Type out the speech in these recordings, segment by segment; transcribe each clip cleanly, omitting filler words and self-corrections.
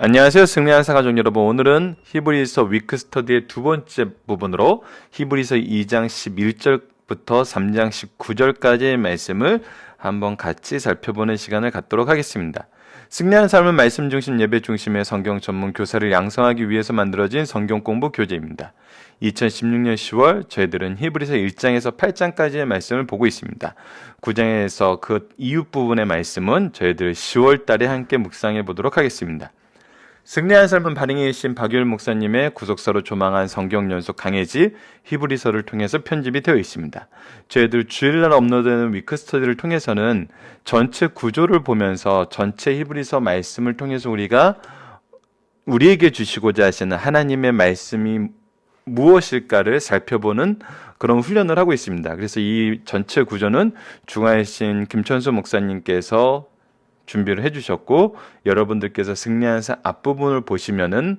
안녕하세요. 승리한 사가족 여러분. 오늘은 히브리서 위크 스터디의 두 번째 부분으로 히브리서 2장 11절부터 3장 19절까지의 말씀을 한번 같이 살펴보는 시간을 갖도록 하겠습니다. 승리하는 삶은 말씀 중심 예배 중심의 성경 전문 교사를 양성하기 위해서 만들어진 성경 공부 교재입니다. 2016년 10월 저희들은 히브리서 1장에서 8장까지의 말씀을 보고 있습니다. 9장에서 그 이웃 부분의 말씀은 저희들 10월 달에 함께 묵상해 보도록 하겠습니다. 승리한 삶은 발행이신 박유일 목사님의 구속사로 조망한 성경 연속 강해지 히브리서를 통해서 편집이 되어 있습니다. 저희들 주일날 업로드되는 위크 스터디를 통해서는 전체 구조를 보면서 전체 히브리서 말씀을 통해서 우리에게 주시고자 하시는 하나님의 말씀이 무엇일까를 살펴보는 그런 훈련을 하고 있습니다. 그래서 이 전체 구조는 중화이신 김천수 목사님께서 준비를 해주셨고, 여러분들께서 승리한 삶 앞부분을 보시면은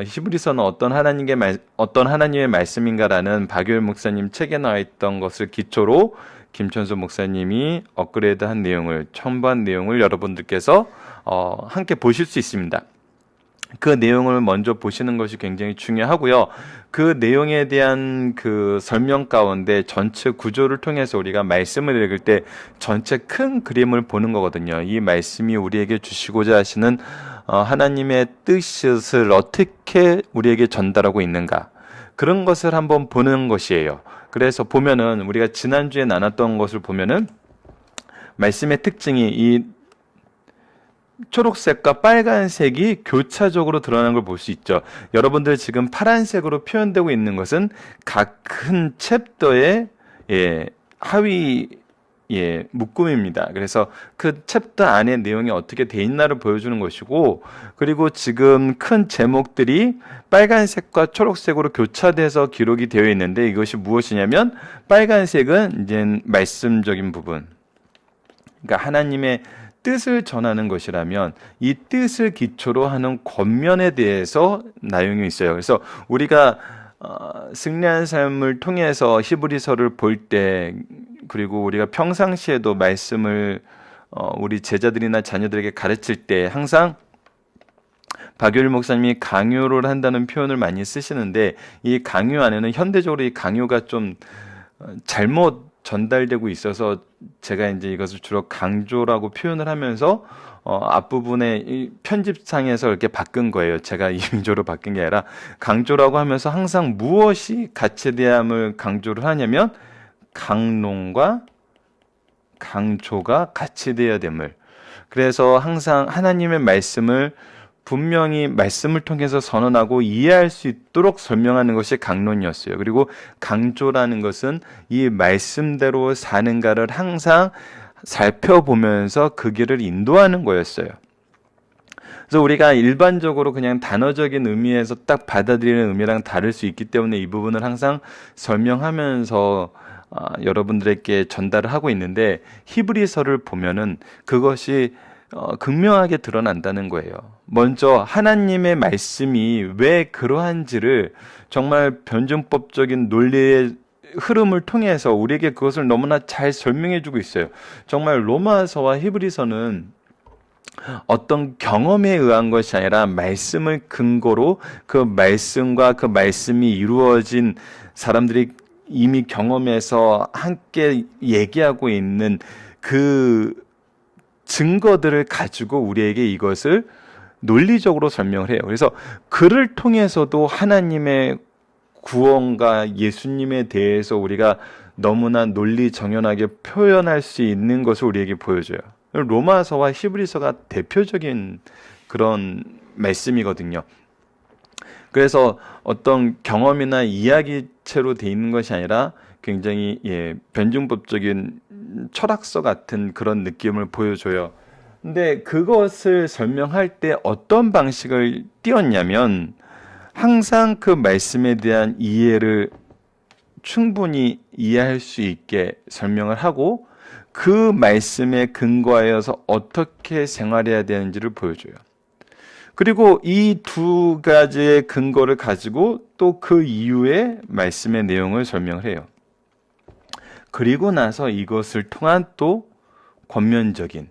히브리서는 어떤 하나님의 말씀인가라는 박유일 목사님 책에 나와 있던 것을 기초로 김천수 목사님이 업그레이드한 내용을 첨부한 내용을 여러분들께서 함께 보실 수 있습니다. 그 내용을 먼저 보시는 것이 굉장히 중요하고요. 그 내용에 대한 그 설명 가운데 전체 구조를 통해서 우리가 말씀을 읽을 때 전체 큰 그림을 보는 거거든요. 이 말씀이 우리에게 주시고자 하시는 하나님의 뜻을 어떻게 우리에게 전달하고 있는가, 그런 것을 한번 보는 것이에요. 그래서 보면은 우리가 지난주에 나눴던 것을 보면은 말씀의 특징이 이 초록색과 빨간색이 교차적으로 드러나는 걸 볼 수 있죠. 여러분들 지금 파란색으로 표현되고 있는 것은 각 큰 챕터의 하위 묶음입니다. 그래서 그 챕터 안에 내용이 어떻게 돼 있나를 보여주는 것이고, 그리고 지금 큰 제목들이 빨간색과 초록색으로 교차돼서 기록이 되어 있는데, 이것이 무엇이냐면 빨간색은 이제 말씀적인 부분, 그러니까 하나님의 뜻을 전하는 것이라면 이 뜻을 기초로 하는 권면에 대해서 내용이 있어요. 그래서 우리가 승리한 삶을 통해서 히브리서를 볼 때, 그리고 우리가 평상시에도 말씀을 우리 제자들이나 자녀들에게 가르칠 때 항상 박유일 목사님이 강요를 한다는 표현을 많이 쓰시는데, 이 강요 안에는 현대적으로 이 강요가 좀 잘못 전달되고 있어서 제가 이제 이것을 주로 강조라고 표현을 하면서 앞부분에 이 편집상에서 이렇게 바꾼 거예요. 제가 임의적으로 바뀐 게 아니라 강조라고 하면서 항상 무엇이 가치대함을 강조를 하냐면 강론과 강조가 같이 되어야 됨을. 그래서 항상 하나님의 말씀을 분명히 말씀을 통해서 선언하고 이해할 수 있도록 설명하는 것이 강론이었어요. 그리고 강조라는 것은 이 말씀대로 사는가를 항상 살펴보면서 그 길을 인도하는 거였어요. 그래서 우리가 일반적으로 그냥 단어적인 의미에서 딱 받아들이는 의미랑 다를 수 있기 때문에 이 부분을 항상 설명하면서 여러분들에게 전달을 하고 있는데, 히브리서를 보면은 그것이 극명하게 드러난다는 거예요. 먼저 하나님의 말씀이 왜 그러한지를 정말 변증법적인 논리의 흐름을 통해서 우리에게 그것을 너무나 잘 설명해 주고 있어요. 정말 로마서와 히브리서는 어떤 경험에 의한 것이 아니라 말씀을 근거로 그 말씀과 그 말씀이 이루어진 사람들이 이미 경험해서 함께 얘기하고 있는 그 증거들을 가지고 우리에게 이것을 논리적으로 설명을 해요. 그래서 그를 통해서도 하나님의 구원과 예수님에 대해서 우리가 너무나 논리 정연하게 표현할 수 있는 것을 우리에게 보여줘요. 로마서와 히브리서가 대표적인 그런 말씀이거든요. 그래서 어떤 경험이나 이야기체로 돼 있는 것이 아니라 굉장히 변증법적인 철학서 같은 그런 느낌을 보여줘요. 근데 그것을 설명할 때 어떤 방식을 띄웠냐면, 항상 그 말씀에 대한 이해를 충분히 이해할 수 있게 설명을 하고, 그 말씀에 근거하여서 어떻게 생활해야 되는지를 보여줘요. 그리고 이 두 가지의 근거를 가지고 또 그 이후에 말씀의 내용을 설명을 해요. 그리고 나서 이것을 통한 또 권면적인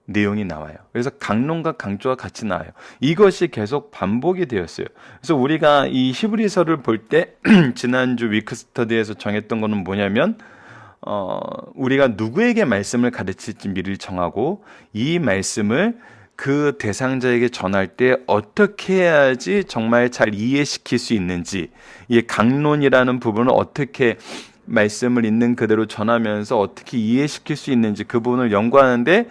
내용이 나와요. 그래서 강론과 강조가 같이 나와요. 이것이 계속 반복이 되었어요. 그래서 우리가 이 히브리서를 볼 때 지난주 위크 스터디에서 정했던 거는 뭐냐면 우리가 누구에게 말씀을 가르칠지 미리 정하고 이 말씀을 그 대상자에게 전할 때 어떻게 해야지 정말 잘 이해시킬 수 있는지, 이 강론이라는 부분을 어떻게 말씀을 있는 그대로 전하면서 어떻게 이해시킬 수 있는지 그 부분을 연구하는데,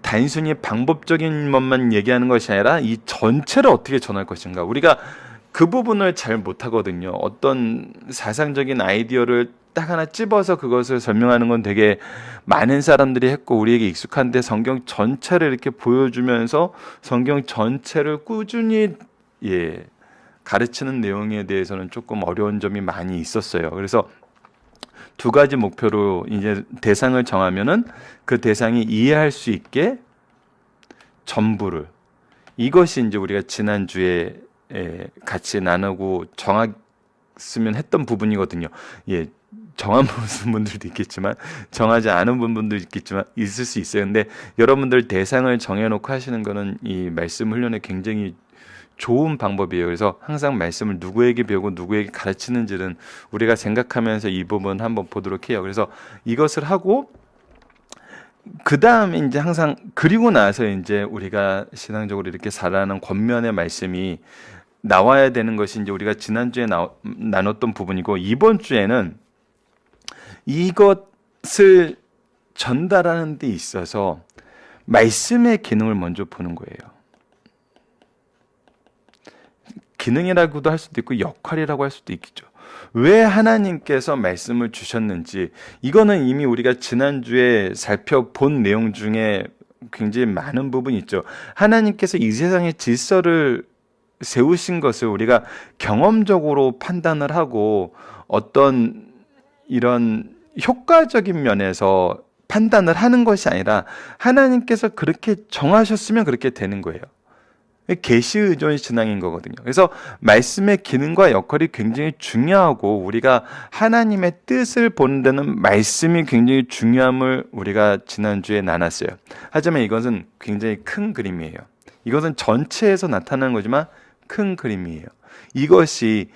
단순히 방법적인 것만 얘기하는 것이 아니라 이 전체를 어떻게 전할 것인가, 우리가 그 부분을 잘 못하거든요. 어떤 사상적인 아이디어를 딱 하나 찝어서 그것을 설명하는 건 되게 많은 사람들이 했고 우리에게 익숙한데, 성경 전체를 이렇게 보여주면서 성경 전체를 꾸준히 가르치는 내용에 대해서는 조금 어려운 점이 많이 있었어요. 그래서 두 가지 목표로 이제 대상을 정하면은 그 대상이 이해할 수 있게 전부를, 이것이 이제 우리가 지난주에 같이 나누고 정했으면 했던 부분이거든요. 정한 분들도 있겠지만 정하지 않은 분들도 있겠지만 있을 수 있어요. 근데 여러분들 대상을 정해놓고 하시는 거는 이 말씀 훈련에 굉장히 좋은 방법이에요. 그래서 항상 말씀을 누구에게 배우고 누구에게 가르치는지는 우리가 생각하면서 이 부분 한번 보도록 해요. 그래서 이것을 하고 그 다음에 이제 항상, 그리고 나서 이제 우리가 신앙적으로 이렇게 살아가는 권면의 말씀이 나와야 되는 것이 이제 우리가 지난주에 나눴던 부분이고, 이번 주에는 이것을 전달하는 데 있어서 말씀의 기능을 먼저 보는 거예요. 기능이라고도 할 수도 있고 역할이라고 할 수도 있겠죠. 왜 하나님께서 말씀을 주셨는지, 이거는 이미 우리가 지난주에 살펴본 내용 중에 굉장히 많은 부분이 있죠. 하나님께서 이 세상의 질서를 세우신 것을 우리가 경험적으로 판단을 하고 어떤 이런 효과적인 면에서 판단을 하는 것이 아니라 하나님께서 그렇게 정하셨으면 그렇게 되는 거예요. 계시 의존 신앙인 거거든요. 그래서 말씀의 기능과 역할이 굉장히 중요하고 우리가 하나님의 뜻을 보는 데는 말씀이 굉장히 중요함을 우리가 지난주에 나눴어요. 하지만 이것은 굉장히 큰 그림이에요. 이것은 전체에서 나타나는 거지만 큰 그림이에요. 이것이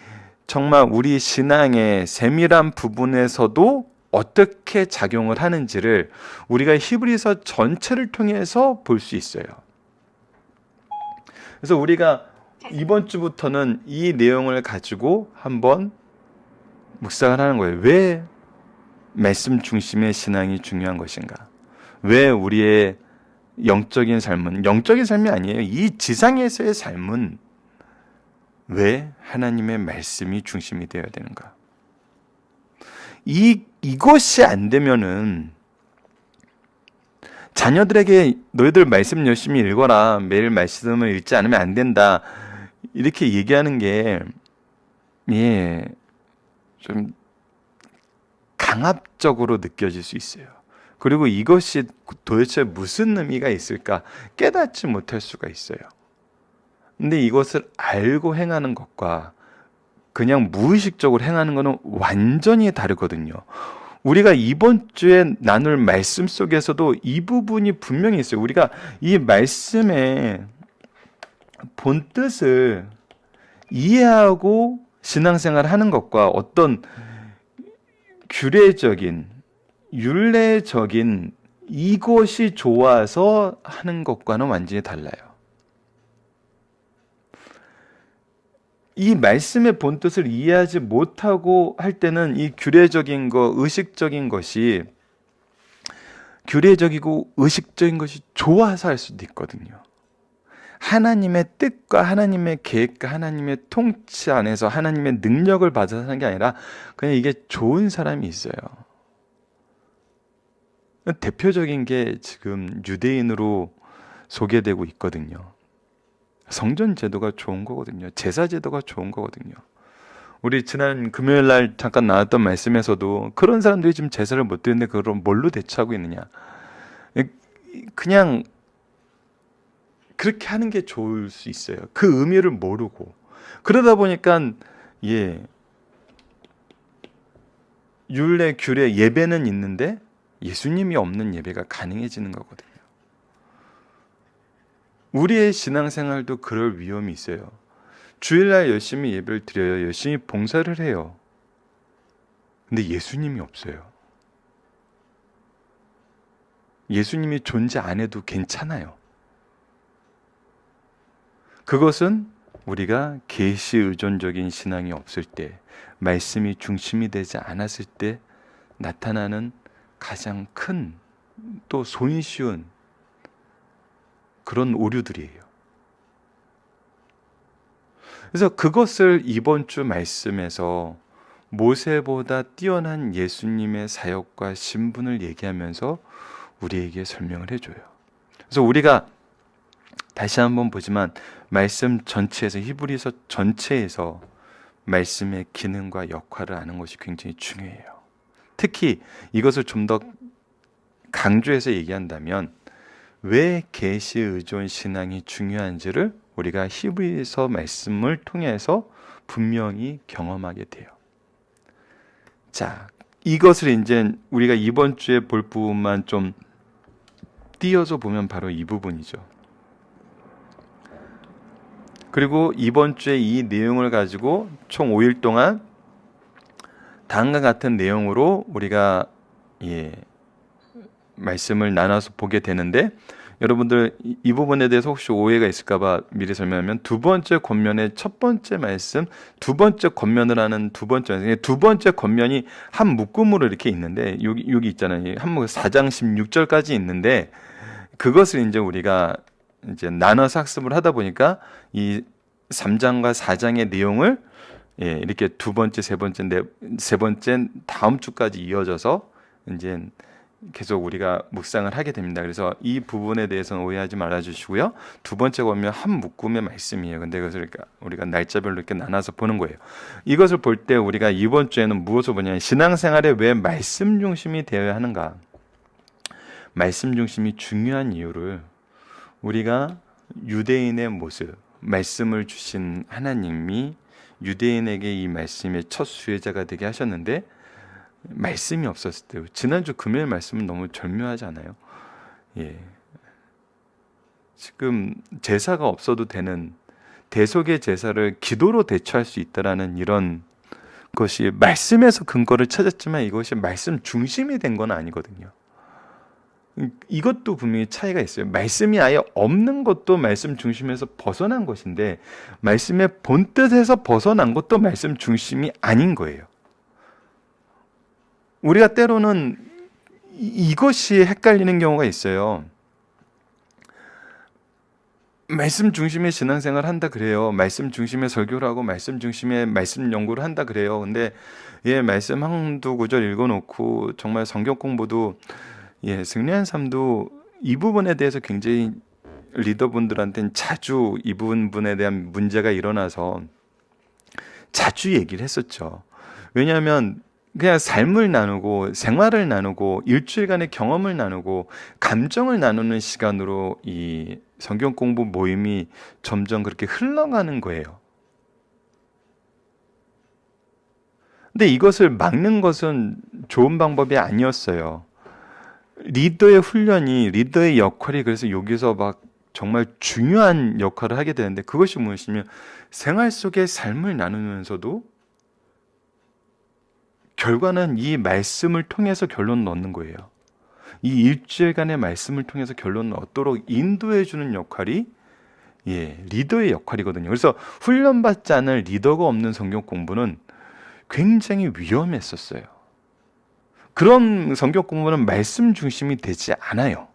정말 우리 신앙의 세밀한 부분에서도 어떻게 작용을 하는지를 우리가 히브리서 전체를 통해서 볼 수 있어요. 그래서 우리가 이번 주부터는 이 내용을 가지고 한번 묵상을 하는 거예요. 왜 말씀 중심의 신앙이 중요한 것인가? 왜 우리의 영적인 삶이 아니에요. 이 지상에서의 삶은 왜 하나님의 말씀이 중심이 되어야 되는가? 이것이 안 되면은 자녀들에게 너희들 말씀 열심히 읽어라, 매일 말씀을 읽지 않으면 안 된다, 이렇게 얘기하는 게 좀 강압적으로 느껴질 수 있어요. 그리고 이것이 도대체 무슨 의미가 있을까 깨닫지 못할 수가 있어요. 근데 이것을 알고 행하는 것과 그냥 무의식적으로 행하는 것은 완전히 다르거든요. 우리가 이번 주에 나눌 말씀 속에서도 이 부분이 분명히 있어요. 우리가 이 말씀의 본 뜻을 이해하고 신앙생활을 하는 것과 어떤 규례적인, 율례적인 이것이 좋아서 하는 것과는 완전히 달라요. 이 말씀의 본뜻을 이해하지 못하고 할 때는 이 규례적인 거, 의식적인 것이, 규례적이고 의식적인 것이 좋아서 할 수도 있거든요. 하나님의 뜻과 하나님의 계획과 하나님의 통치 안에서 하나님의 능력을 받아서 하는 게 아니라 그냥 이게 좋은 사람이 있어요. 대표적인 게 지금 유대인으로 소개되고 있거든요. 성전 제도가 좋은 거거든요. 제사 제도가 좋은 거거든요. 우리 지난 금요일 날 잠깐 나왔던 말씀에서도 그런 사람들이 지금 제사를 못 드리는데 그걸 뭘로 대처하고 있느냐. 그냥 그렇게 하는 게 좋을 수 있어요. 그 의미를 모르고. 그러다 보니까 율례, 규례, 예배는 있는데 예수님이 없는 예배가 가능해지는 거거든요. 우리의 신앙생활도 그럴 위험이 있어요. 주일날 열심히 예배를 드려요. 열심히 봉사를 해요. 근데 예수님이 없어요. 예수님이 존재 안 해도 괜찮아요. 그것은 우리가 계시 의존적인 신앙이 없을 때, 말씀이 중심이 되지 않았을 때 나타나는 가장 큰 또 손쉬운 그런 오류들이에요. 그래서 그것을 이번 주 말씀에서 모세보다 뛰어난 예수님의 사역과 신분을 얘기하면서 우리에게 설명을 해줘요. 그래서 우리가 다시 한번 보지만 말씀 전체에서, 히브리서 전체에서 말씀의 기능과 역할을 아는 것이 굉장히 중요해요. 특히 이것을 좀 더 강조해서 얘기한다면 왜 계시 의존 신앙이 중요한지를 우리가 히브리서 말씀을 통해서 분명히 경험하게 돼요. 자, 이것을 이제 우리가 이번 주에 볼 부분만 좀 띄어서 보면 바로 이 부분이죠. 그리고 이번 주에 이 내용을 가지고 총 5일 동안 다음과 같은 내용으로 우리가 말씀을 나눠서 보게 되는데, 여러분들 이 부분에 대해서 혹시 오해가 있을까봐 미리 설명하면, 두 번째 권면의 첫 번째 말씀, 두 번째 권면을 하는 두 번째 권면이 한 묶음으로 이렇게 있는데, 여기 있잖아요. 한 묶음 4장 16절까지 있는데, 그것을 이제 우리가 이제 나눠서 학습을 하다 보니까 이 3장과 4장의 내용을 이렇게 두 번째, 세 번째 다음 주까지 이어져서 이제 계속 우리가 묵상을 하게 됩니다. 그래서 이 부분에 대해서는 오해하지 말아 주시고요. 두 번째 보면 한 묶음의 말씀이에요. 근데 그것을 우리가 날짜별로 이렇게 나눠서 보는 거예요. 이것을 볼 때 우리가 이번 주에는 무엇을 보냐면, 신앙생활에 왜 말씀 중심이 되어야 하는가? 말씀 중심이 중요한 이유를 우리가 유대인의 모습, 말씀을 주신 하나님이 유대인에게 이 말씀의 첫 수혜자가 되게 하셨는데, 말씀이 없었을 때, 지난주 금요일 말씀은 너무 절묘하지 않아요? 지금 제사가 없어도 되는 대속의 제사를 기도로 대처할 수 있다라는 이런 것이 말씀에서 근거를 찾았지만, 이것이 말씀 중심이 된 건 아니거든요. 이것도 분명히 차이가 있어요. 말씀이 아예 없는 것도 말씀 중심에서 벗어난 것인데, 말씀의 본뜻에서 벗어난 것도 말씀 중심이 아닌 거예요. 우리가 때로는 이것이 헷갈리는 경우가 있어요. 말씀 중심의 신앙생활 한다 그래요. 말씀 중심의 설교를 하고 말씀 중심의 말씀 연구를 한다 그래요. 근데 말씀 한두 구절 읽어놓고 정말 성경 공부도 승리한 삶도 이 부분에 대해서 굉장히 리더분들한테는 자주 이 부분에 대한 문제가 일어나서 자주 얘기를 했었죠. 왜냐하면 그냥 삶을 나누고 생활을 나누고 일주일간의 경험을 나누고 감정을 나누는 시간으로 이 성경 공부 모임이 점점 그렇게 흘러가는 거예요. 근데 이것을 막는 것은 좋은 방법이 아니었어요. 리더의 훈련이, 리더의 역할이 그래서 여기서 막 정말 중요한 역할을 하게 되는데, 그것이 무엇이냐면 생활 속의 삶을 나누면서도 결과는 이 말씀을 통해서 결론을 얻는 거예요. 이 일주일간의 말씀을 통해서 결론을 얻도록 인도해 주는 역할이 리더의 역할이거든요. 그래서 훈련받지 않을 리더가 없는 성경 공부는 굉장히 위험했었어요. 그런 성경 공부는 말씀 중심이 되지 않아요.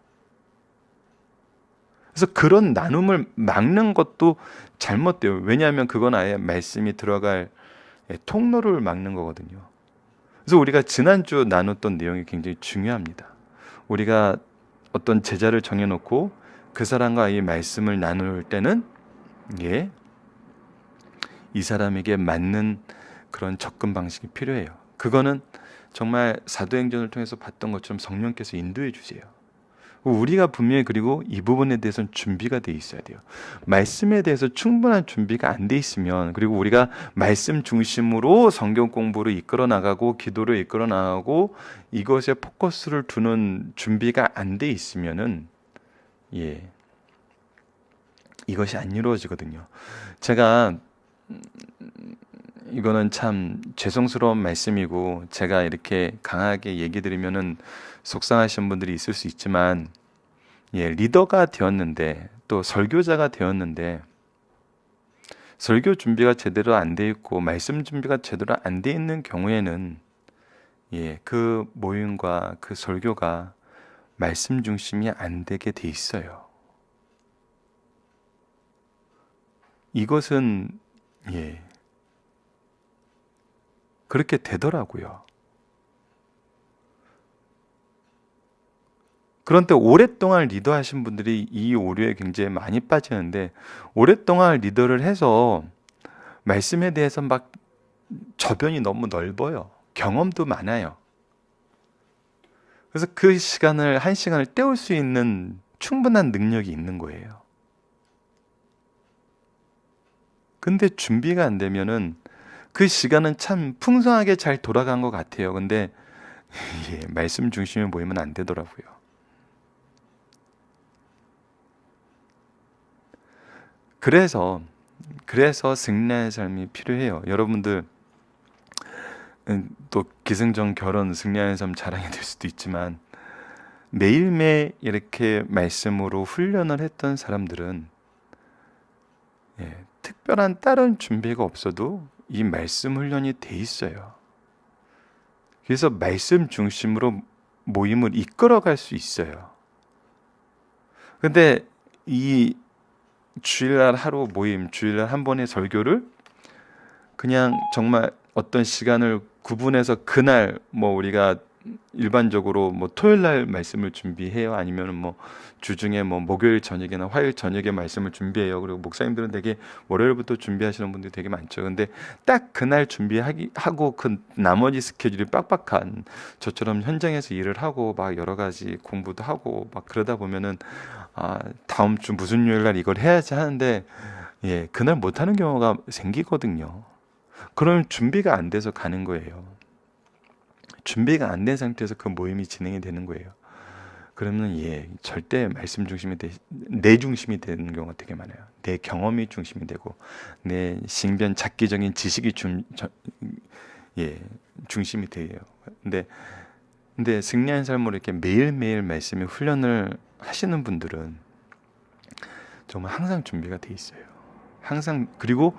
그래서 그런 나눔을 막는 것도 잘못돼요. 왜냐하면 그건 아예 말씀이 들어갈 통로를 막는 거거든요. 그래서 우리가 지난주 나눴던 내용이 굉장히 중요합니다. 우리가 어떤 제자를 정해놓고 그 사람과 이 말씀을 나눌 때는 이 사람에게 맞는 그런 접근 방식이 필요해요. 그거는 정말 사도행전을 통해서 봤던 것처럼 성령께서 인도해 주세요. 우리가 분명히 그리고 이 부분에 대해서는 준비가 돼 있어야 돼요. 말씀에 대해서 충분한 준비가 안 돼 있으면, 그리고 우리가 말씀 중심으로 성경 공부를 이끌어 나가고 기도를 이끌어 나가고 이것에 포커스를 두는 준비가 안 돼 있으면은 이것이 안 이루어지거든요. 제가 이거는 참 죄송스러운 말씀이고 제가 이렇게 강하게 얘기 드리면은 속상하신 분들이 있을 수 있지만 리더가 되었는데 또 설교자가 되었는데 설교 준비가 제대로 안 돼 있고 말씀 준비가 제대로 안 돼 있는 경우에는 그 모임과 그 설교가 말씀 중심이 안 되게 돼 있어요. 이것은 그렇게 되더라고요. 그런데 오랫동안 리더하신 분들이 이 오류에 굉장히 많이 빠지는데 오랫동안 리더를 해서 말씀에 대해서 막 저변이 너무 넓어요. 경험도 많아요. 그래서 그 시간을 한 시간을 때울 수 있는 충분한 능력이 있는 거예요. 근데 준비가 안 되면은 그 시간은 참 풍성하게 잘 돌아간 것 같아요. 근데 말씀 중심에 모이면 안 되더라고요. 그래서 승리의 삶이 필요해요. 여러분들 또 기승전 결혼 승리하는 삶 자랑이 될 수도 있지만 매일매일 이렇게 말씀으로 훈련을 했던 사람들은 특별한 다른 준비가 없어도 이 말씀 훈련이 돼 있어요. 그래서 말씀 중심으로 모임을 이끌어갈 수 있어요. 근데 이 주일날 하루 모임, 주일날 한 번의 설교를 그냥 정말 어떤 시간을 구분해서 그날 우리가 일반적으로 토요일 날 말씀을 준비해요. 아니면 주중에 목요일 저녁이나 화요일 저녁에 말씀을 준비해요. 그리고 목사님들은 되게 월요일부터 준비하시는 분들이 되게 많죠. 근데 딱 그날 준비하고 그 나머지 스케줄이 빡빡한 저처럼 현장에서 일을 하고 막 여러 가지 공부도 하고 막 그러다 보면은 다음 주 무슨 요일 날 이걸 해야지 하는데 그날 못 하는 경우가 생기거든요. 그럼 준비가 안 돼서 가는 거예요. 준비가 안 된 상태에서 그 모임이 진행이 되는 거예요. 그러면 절대 말씀 중심이 내 중심이 되는 경우가 되게 많아요. 내 경험이 중심이 되고 내 신변 잡기적인 지식이 중심이 돼요. 근데 승리한 삶으로 이렇게 매일매일 말씀의 훈련을 하시는 분들은 정말 항상 준비가 돼 있어요. 항상. 그리고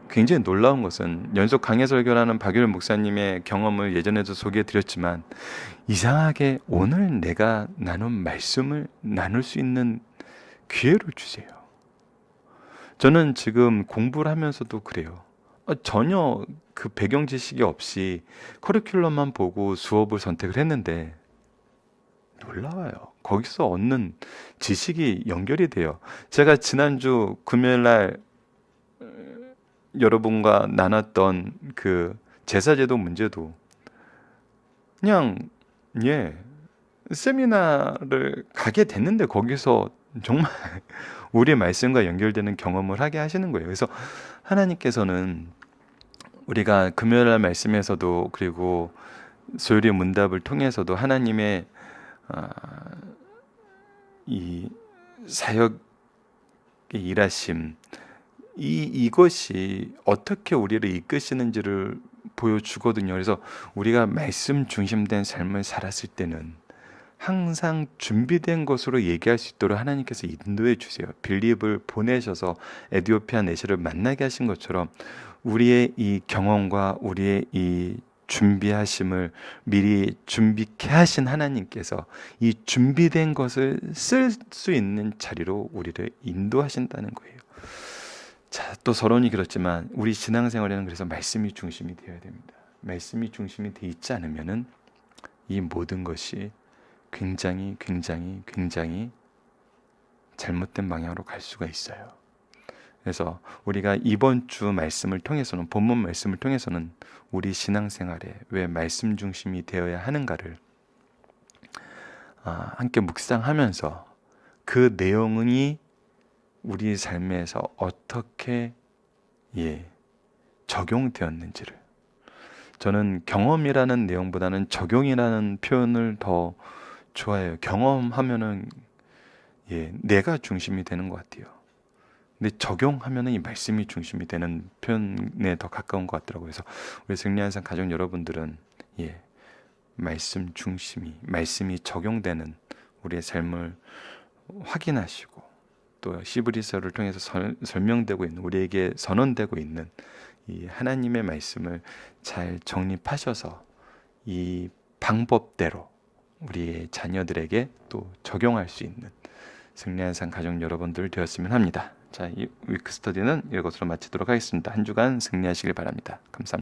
굉장히 놀라운 것은 연속 강해 설교라는 박유일 목사님의 경험을 예전에도 소개해 드렸지만 이상하게 오늘 내가 나눈 말씀을 나눌 수 있는 기회를 주세요. 저는 지금 공부를 하면서도 그래요. 전혀 그 배경 지식이 없이 커리큘럼만 보고 수업을 선택을 했는데 놀라워요. 거기서 얻는 지식이 연결이 돼요. 제가 지난주 금요일날 여러분과 나눴던 그 제사제도 문제도 그냥 세미나를 가게 됐는데 거기서 정말 우리의 말씀과 연결되는 경험을 하게 하시는 거예요. 그래서 하나님께서는 우리가 금요일날 말씀에서도 그리고 소율의 문답을 통해서도 하나님의 이 사역의 일하심 이것이 어떻게 우리를 이끄시는지를 보여주거든요. 그래서 우리가 말씀 중심된 삶을 살았을 때는 항상 준비된 것으로 얘기할 수 있도록 하나님께서 인도해 주세요. 빌립을 보내셔서 에디오피아 내시를 만나게 하신 것처럼 우리의 이 경험과 우리의 이 준비하심을 미리 준비케 하신 하나님께서 이 준비된 것을 쓸 수 있는 자리로 우리를 인도하신다는 거예요. 자, 또 서론이 그렇지만 우리 신앙생활에는 그래서 말씀이 중심이 되어야 됩니다. 말씀이 중심이 되어 있지 않으면은 이 모든 것이 굉장히 잘못된 방향으로 갈 수가 있어요. 그래서 우리가 이번 주 말씀을 통해서는 본문 말씀을 통해서는 우리 신앙생활에 왜 말씀 중심이 되어야 하는가를 함께 묵상하면서 그 내용이 우리 삶에서 어떻게 적용되었는지를 저는 경험이라는 내용보다는 적용이라는 표현을 더 좋아해요. 경험하면은 내가 중심이 되는 것 같아요. 근데 적용하면은 이 말씀이 중심이 되는 표현에 더 가까운 것 같더라고요. 그래서 우리 승리한산 가족 여러분들은 예, 말씀 중심이, 말씀이 적용되는 우리의 삶을 확인하시고 또 시브리서를 통해서 설명되고 있는, 우리에게 선언되고 있는 이 하나님의 말씀을 잘 정립하셔서 이 방법대로 우리의 자녀들에게 또 적용할 수 있는 승리한산 가족 여러분들 되었으면 합니다. 자, 이 위크 스터디는 이것으로 마치도록 하겠습니다. 한 주간 승리하시길 바랍니다. 감사합니다.